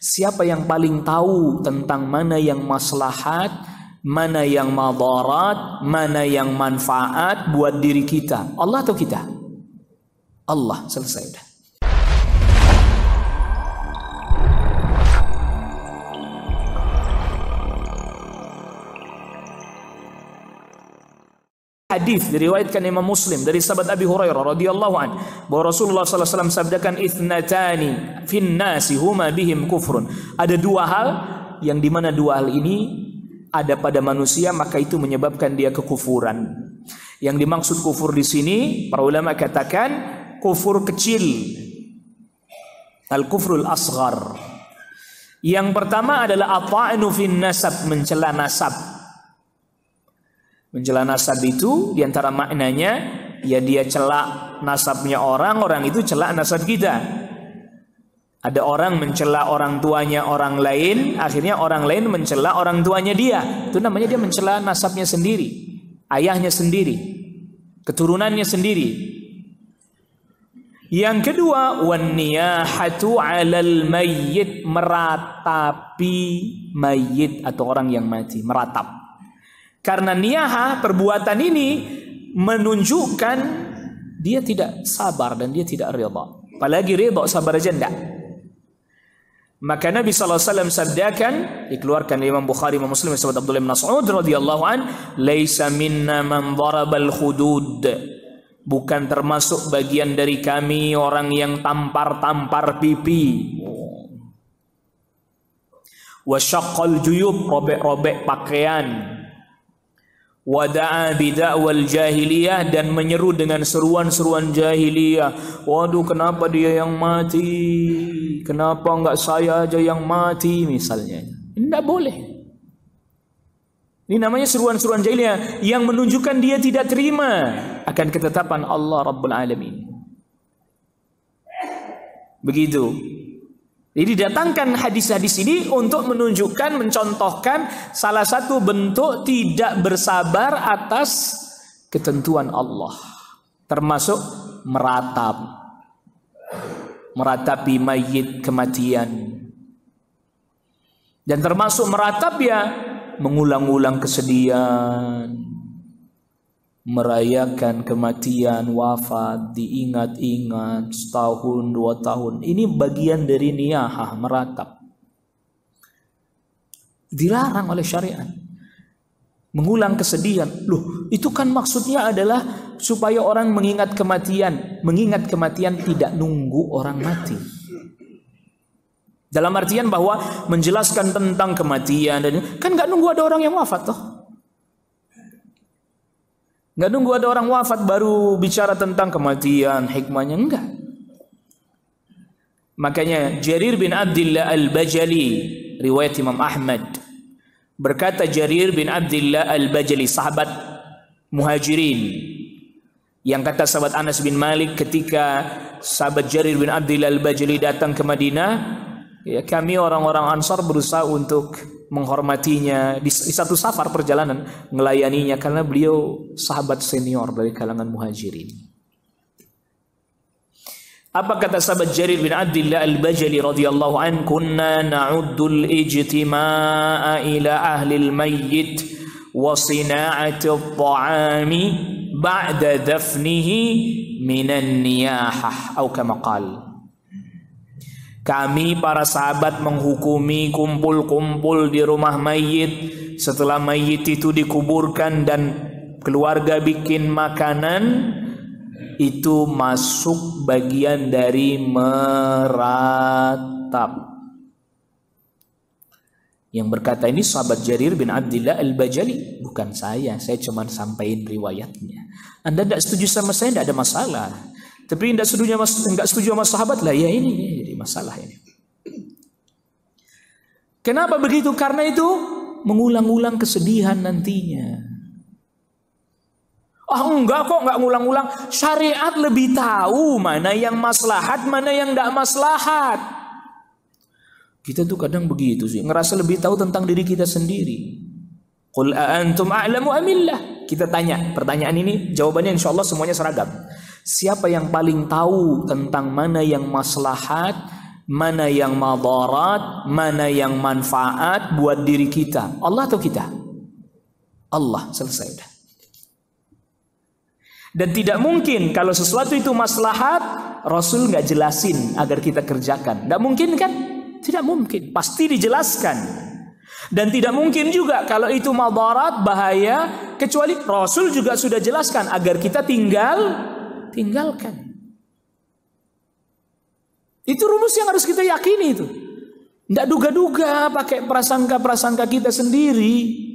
Siapa yang paling tahu tentang mana yang maslahat, mana yang madarat, mana yang manfaat buat diri kita? Allah atau kita? Allah. Selesai udah. Hadis diriwayatkan Imam Muslim dari sahabat Abi Hurairah radhiyallahu an bahwa Rasulullah sallallahu alaihi wasallam sabdakan ithnatani fin nasi huma bihim kufrun. Ada dua hal yang dimana dua hal ini ada pada manusia maka itu menyebabkan dia kekufuran. Yang dimaksud kufur di sini para ulama katakan kufur kecil, al-kufrul asghar. Yang pertama adalah at-ta'nu fin nasab, mencela nasab. Mencela nasab itu diantara maknanya ya dia celak nasabnya orang, orang itu celak nasab kita. Ada orang mencela orang tuanya orang lain, akhirnya orang lain mencela orang tuanya dia. Itu namanya dia mencela nasabnya sendiri, ayahnya sendiri, keturunannya sendiri. Yang kedua, wan niyahatu 'alal mayyit, meratapi mayit atau orang yang mati, meratap. Karena niyaha, perbuatan ini menunjukkan dia tidak sabar dan dia tidak ridha. Apalagi ridha, sabar aja enggak. Maka Nabi SAW sabdakan, dikeluarkan Imam Bukhari, Imam Muslim, sahabat Abdullah bin Mas'ud radhiyallahu an, "Laisa minna man darabal khudud." Bukan termasuk bagian dari kami orang yang tampar-tampar pipi. Wa syaqqal juyub, robek-robek pakaian. Wada'a bida'wal jahiliyah, dan menyeru dengan seruan-seruan jahiliyah. Waduh, kenapa dia yang mati? Kenapa enggak saya aja yang mati misalnya? Tidak boleh. Ini namanya seruan-seruan jahiliyah yang menunjukkan dia tidak terima akan ketetapan Allah Rabbul Alamin. Begitu. Jadi datangkan hadis-hadis ini untuk menunjukkan, mencontohkan salah satu bentuk tidak bersabar atas ketentuan Allah. Termasuk meratapi mayit kematian. Dan termasuk meratap ya mengulang-ulang kesedihan, merayakan kematian, wafat, diingat-ingat setahun, 2 tahun. Ini bagian dari niyahah, meratap. Dilarang oleh syariat. Mengulang kesedihan. Loh, itu kan maksudnya adalah supaya orang mengingat kematian. Mengingat kematian, tidak nunggu orang mati. Dalam artian bahwa menjelaskan tentang kematian, dan kan nggak nunggu ada orang yang wafat toh. Nggak nunggu ada orang wafat baru bicara tentang kematian, hikmahnya, enggak. Makanya Jarir bin Abdullah Al-Bajali, riwayat Imam Ahmad, berkata Jarir bin Abdullah Al-Bajali, sahabat muhajirin, yang kata sahabat Anas bin Malik ketika sahabat Jarir bin Abdullah Al-Bajali datang ke Madinah, ya, kami orang-orang Ansar berusaha untuk menghormatinya di satu safar perjalanan, melayaninya karena beliau sahabat senior dari kalangan muhajirin. Apa kata sahabat Jarir bin Abdullah Al-Bajali radhiyallahu an, kunna na'uddul ijtima'a ila ahli al-mayyit wa sina'ati at-ta'ami ba'da dafnihi minan niyahah atau kama qala. Kami para sahabat menghukumi kumpul-kumpul di rumah mayit setelah mayit itu dikuburkan dan keluarga bikin makanan, itu masuk bagian dari meratap. Yang berkata ini sahabat Jarir bin Abdullah Al-Bajali, bukan saya cuma sampaikan riwayatnya. Anda tidak setuju sama saya, tidak ada masalah. Tapi tidak setuju sama sahabat lah, ya ini jadi masalah ini. Kenapa begitu? Karena itu mengulang-ulang kesedihan nantinya. Enggak kok, enggak ngulang-ulang. Syariat lebih tahu mana yang maslahat, mana yang tidak maslahat. Kita tuh kadang begitu sih, ngerasa lebih tahu tentang diri kita sendiri. Qul a'antum a'lamu amillah. Kita tanya, pertanyaan ini jawabannya insya Allah semuanya seragam. Siapa yang paling tahu tentang mana yang maslahat, mana yang madarat, mana yang manfaat buat diri kita. Allah atau kita? Allah, selesai udah. Dan tidak mungkin kalau sesuatu itu maslahat, Rasul nggak jelasin agar kita kerjakan. Nggak mungkin kan? Tidak mungkin. Pasti dijelaskan. Dan tidak mungkin juga kalau itu madarat, bahaya, kecuali Rasul juga sudah jelaskan agar kita tinggalkan. Itu rumus yang harus kita yakini itu. Nggak duga-duga pakai prasangka-prasangka kita sendiri.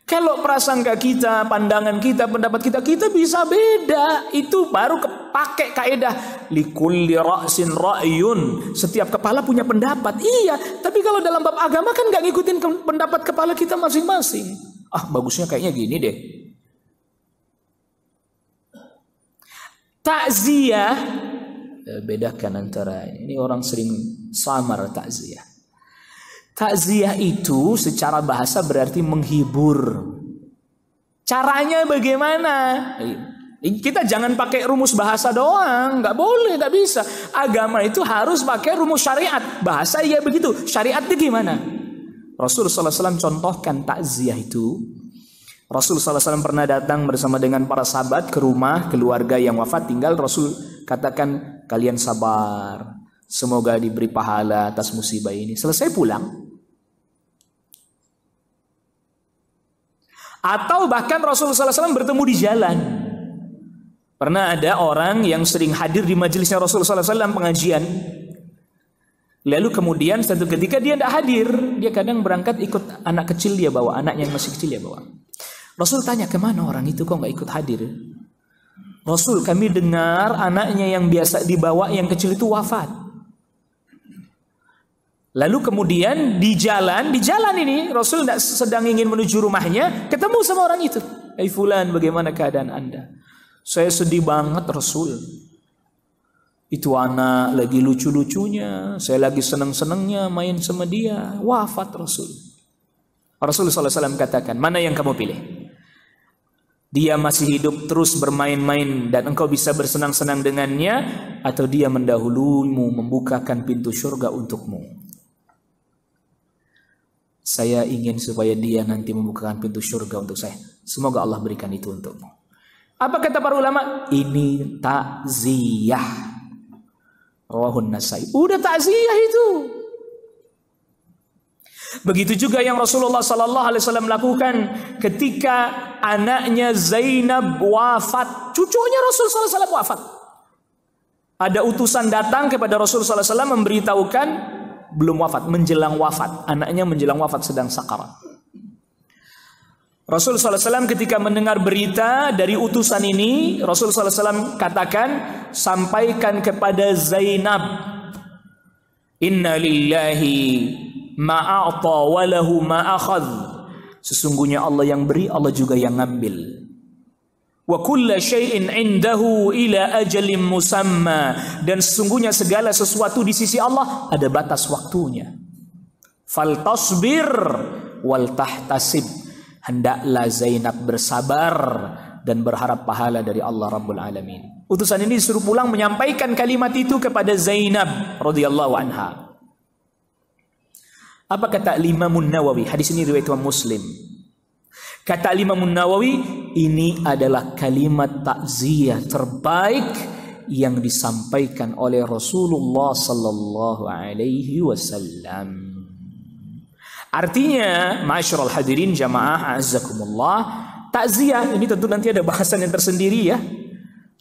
Kalau prasangka kita, pandangan kita, pendapat kita bisa beda. Itu baru pakai kaidah likulli ra'sin ra'yun. Setiap kepala punya pendapat. Iya, tapi kalau dalam bab agama kan nggak ngikutin pendapat kepala kita masing-masing. Ah, bagusnya kayaknya gini deh. Takziah, bedakan antara ini orang sering samar takziah. Takziah itu secara bahasa berarti menghibur. Caranya bagaimana? Kita jangan pakai rumus bahasa doang, nggak boleh, nggak bisa. Agama itu harus pakai rumus syariat. Bahasa ya begitu, syariatnya gimana? Rasulullah SAW contohkan takziah itu. Rasulullah SAW pernah datang bersama dengan para sahabat ke rumah keluarga yang wafat tinggal. Rasul katakan, kalian sabar, semoga diberi pahala atas musibah ini. Selesai pulang. Atau bahkan Rasulullah SAW bertemu di jalan. Pernah ada orang yang sering hadir di majelisnya Rasulullah SAW pengajian. Lalu kemudian satu ketika dia tidak hadir. Dia kadang berangkat ikut anak kecil dia bawa. Anaknya yang masih kecil dia bawa. Rasul tanya, kemana orang itu kok nggak ikut hadir? Rasul, kami dengar anaknya yang biasa dibawa yang kecil itu wafat. Lalu kemudian di jalan ini Rasul sedang ingin menuju rumahnya, ketemu sama orang itu. Hai fulan, bagaimana keadaan Anda? Saya sedih banget Rasul. Itu anak lagi lucu-lucunya, saya lagi senang-senangnya main sama dia, wafat Rasul. Rasulullah SAW katakan, mana yang kamu pilih? Dia masih hidup terus bermain-main dan engkau bisa bersenang-senang dengannya, atau dia mendahulumu membukakan pintu surga untukmu? Saya ingin supaya dia nanti membukakan pintu surga untuk saya. Semoga Allah berikan itu untukmu. Apa kata para ulama? Ini takziah. Rawahun Nasai. Udah takziah itu. Begitu juga yang Rasulullah SAW lakukan ketika anaknya Zainab wafat. Cucunya Rasulullah SAW wafat. Ada utusan datang kepada Rasulullah SAW memberitahukan belum wafat, menjelang wafat. Anaknya menjelang wafat sedang sakarat. Rasulullah SAW ketika mendengar berita dari utusan ini, Rasulullah SAW katakan, sampaikan kepada Zainab, Inna lillahi ma'a'ta walahu ma'akhadh. Sesungguhnya Allah yang beri, Allah juga yang ngambil. Wa kulla syai'in indahu ila ajalin musamma. Dan sesungguhnya segala sesuatu di sisi Allah ada batas waktunya. Fal tasbir wal tahtasib. Hendaklah Zainab bersabar dan berharap pahala dari Allah Rabbul Alamin. Utusan ini disuruh pulang menyampaikan kalimat itu kepada Zainab radhiyallahu anha. Apa kata Imam Nawawi? Hadis ini riwayat Muslim. Kata Imam Nawawi, ini adalah kalimat takziah terbaik yang disampaikan oleh Rasulullah sallallahu alaihi wasallam. Artinya, ma'asyiral hadirin jamaah azzakumullah, takziah ini tentu nanti ada bahasan yang tersendiri ya.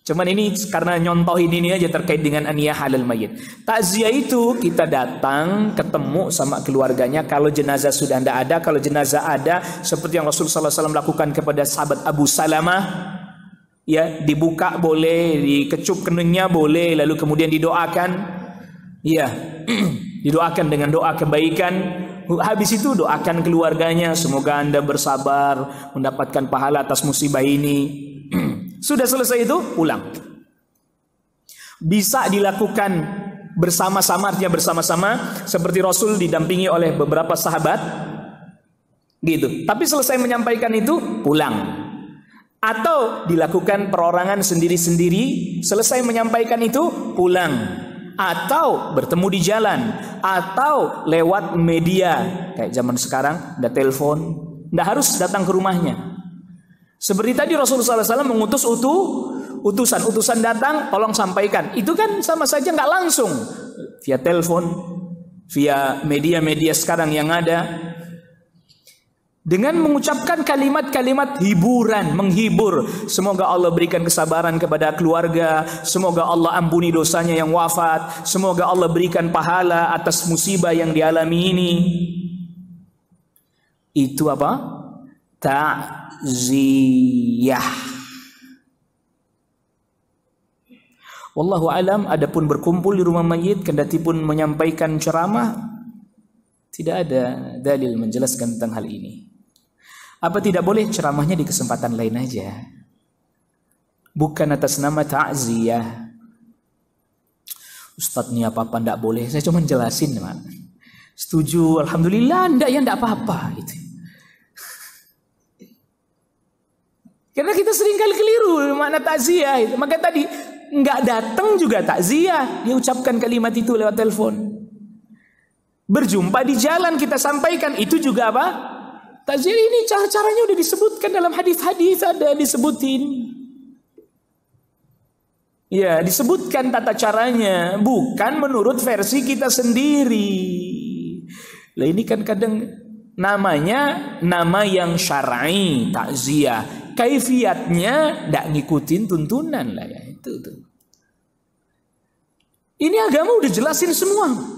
Cuman ini karena nyontohin ini aja terkait dengan aniyah halal mayit. Takziah itu kita datang ketemu sama keluarganya. Kalau jenazah sudah tidak ada, kalau jenazah ada, seperti yang Rasulullah SAW lakukan kepada sahabat Abu Salamah, ya dibuka boleh, dikecup keningnya boleh, lalu kemudian didoakan, ya didoakan dengan doa kebaikan. Habis itu doakan keluarganya, semoga Anda bersabar mendapatkan pahala atas musibah ini. Sudah selesai itu, pulang. Bisa dilakukan bersama-sama, artinya bersama-sama, seperti Rasul didampingi oleh beberapa sahabat, gitu. Tapi selesai menyampaikan itu, pulang. Atau dilakukan perorangan sendiri-sendiri, selesai menyampaikan itu, pulang. atau bertemu di jalan, atau lewat media kayak zaman sekarang, ada telepon, tidak harus datang ke rumahnya. Seperti tadi Rasulullah SAW mengutus utusan datang, tolong sampaikan. Itu kan sama saja nggak langsung, via telepon, via media-media sekarang yang ada. Dengan mengucapkan kalimat-kalimat hiburan, menghibur. Semoga Allah berikan kesabaran kepada keluarga. Semoga Allah ampuni dosanya yang wafat. Semoga Allah berikan pahala atas musibah yang dialami ini. Itu apa? Ta'ziyah. Wallahu alam. Adapun berkumpul di rumah mayit, kendati pun menyampaikan ceramah, tidak ada dalil menjelaskan tentang hal ini. Apa tidak boleh ceramahnya di kesempatan lain aja, bukan atas nama ta'ziyah. Ustadz ini apa-apa tidak boleh, saya cuma jelasin, Mak. Setuju, alhamdulillah, enggak ya enggak apa-apa gitu. Karena kita sering kali keliru makna takziah itu. Maka tadi enggak datang juga takziah, dia ucapkan kalimat itu lewat telepon. Berjumpa di jalan kita sampaikan, itu juga apa? Takziah. Ini caranya udah disebutkan dalam hadis-hadis, ada disebutin. Ya, disebutkan tata caranya, bukan menurut versi kita sendiri. Lah ini kan kadang namanya nama yang syar'i, takziah. Kaifiatnya ndak ngikutin tuntunan lah ya, itu tuh. Ini agama udah jelasin semua.